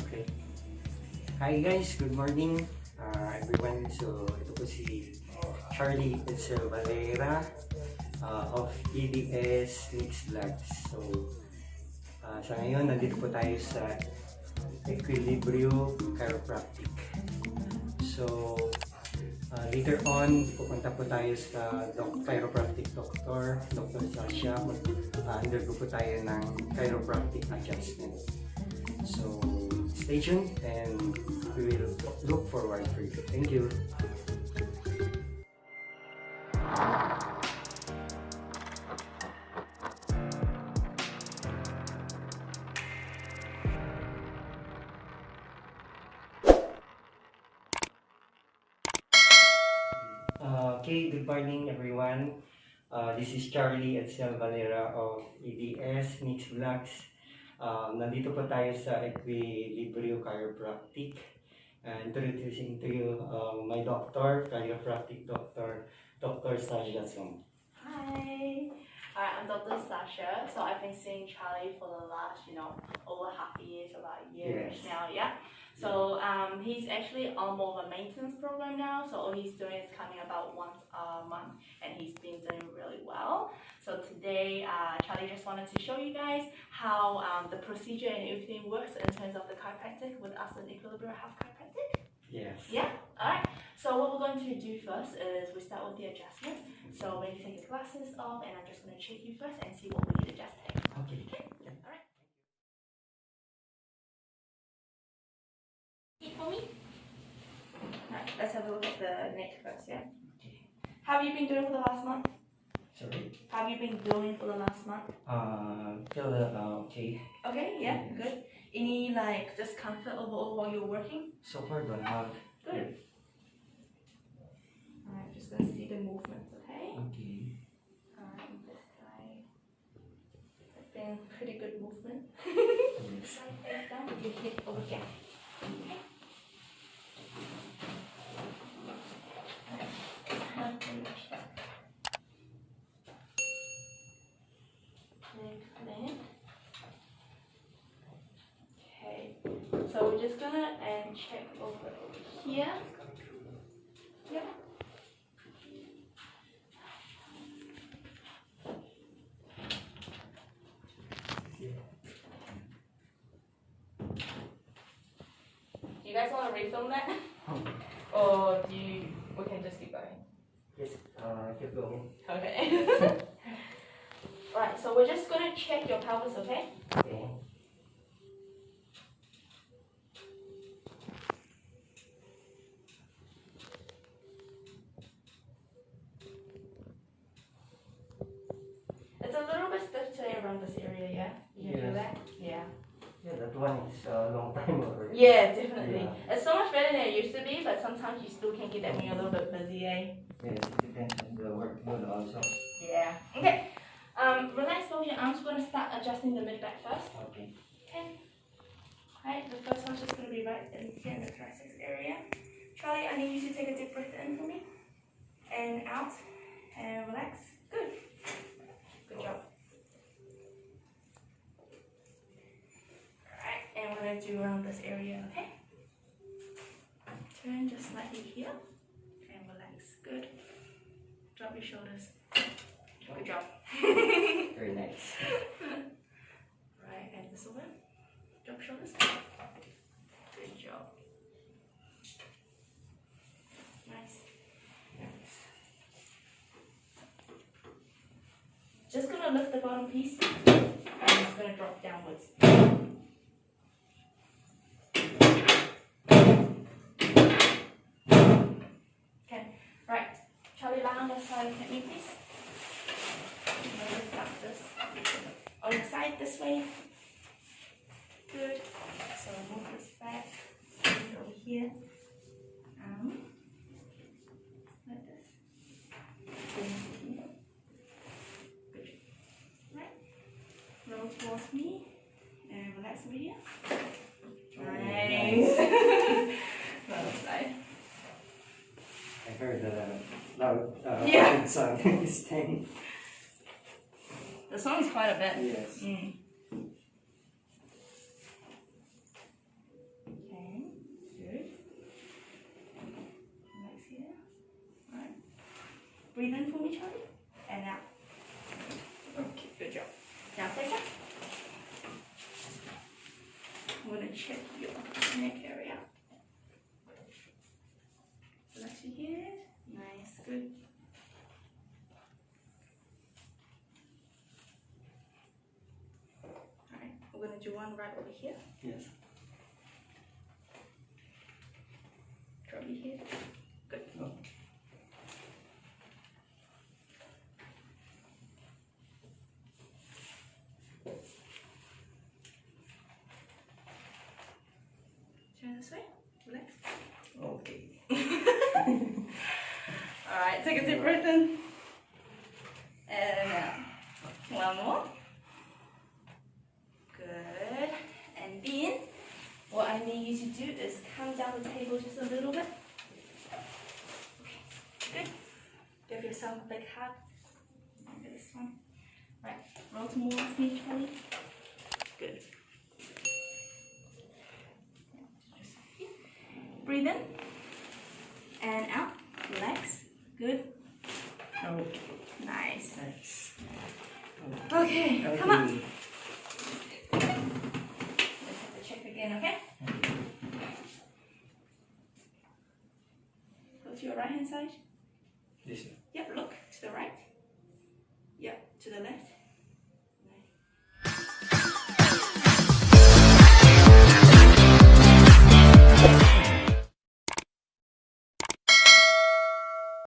Okay. Hi guys, good morning everyone. So ito po si Charlie Valera of E.D.S Vlogs. So sa ngayon, nandito po tayo sa Equilibrio Chiropractic. So later on, pupunta po tayo sa chiropractic doctor, Dr. Sasha. Undergo po tayo ng chiropractic adjustment. So stay tuned and we will look forward for you. Thank you. Okay, good morning everyone. This is Charlie Valera of E.D.S Vlogs. Nandito po tayo sa Equilibrio Chiropractic. Introducing to you my doctor, chiropractic doctor, Dr. Sasha. Hi, I'm Dr. Sasha. So I've been seeing Charlie for the last, over half a year, so about a year now, yeah. So he's actually on more of a maintenance program now. So all he's doing is coming about once a month, and he's been doing really well. So today, Charlie just wanted to show you guys how the procedure and everything works in terms of the chiropractic with us in Equilibrio Health Chiropractic. Yes. Yeah. All right. So what we're going to do first is we start with the adjustment. So maybe take your glasses off, and I'm just going to check you first and see what we need adjusting. Okay. Yeah. All right. Eat for me. Alright, let's have a look at the neck first, yeah? Okay. How have you been doing for the last month? Sorry? How have you been doing for the last month? Feel okay. Okay, yeah, good. Any discomfort overall while you're working? So far, don't have. Good. Alright, just gonna see the movements, okay? Okay. Alright, this side. It's been pretty good movement. Yes. Side face down with your hip over here. Okay. Okay, so we're just gonna check over here. Yep. Do you guys want to refilm that? Or we can just keep going? Yes, keep going. Okay. Right, so we're just gonna check your pelvis, okay? Okay. It's a little bit stiff today around this area, yeah? You can do Yes. that? Yeah. Yeah, that one is a long time already. Yeah, definitely. Yeah. It's so much better than it used to be, but sometimes you still can't get that when you're a little bit busy, eh? Yes, it depends on the workload also. Yeah. Okay. Relax both your arms. We're gonna start adjusting the mid back first. Okay. Okay. Alright, the first one's just gonna be right in here in the thoracic area. Charlie, I need you to take a deep breath in for me. And out. And relax. Good. Good job. Alright, and we're gonna do around this area, okay? Turn just slightly here. And relax. Good. Drop your shoulders. Good job. Very nice. Right, and this one. Drop shoulders. Good job. Nice. Nice. Just gonna lift the bottom piece and it's gonna drop downwards. Okay, right. Charlie, lie on the side and hit me, please. Lift up this. On the side this way. Good. So move this back. Over here. Like this. Good. Right. Roll towards me. And relax over here. Nice. Other side. I heard a loud sound this thing. The song's quite a bit. Yes. Breathe in for me, Charlie. And out. Okay, good job. Now face up. I'm going to check your neck area. Relax your head. Nice, good. Alright, we're going to do one right over here. Yes. Drop your head. Good. Oh. Turn this way. Relax. Okay. Alright, take a deep breath in. And out. One more. Good. And then, what I need you to do is come down the table just a little bit. Okay, good. Give yourself a big hug. Look at this one. Right, roll to more with me, Charlie. Good. Breathe in and out. Relax. Good. Okay. Nice. Nice. Okay, come up. Let's have to check again, okay? Go to your right hand side. This one. Yep, look to the right. Yep, to the left.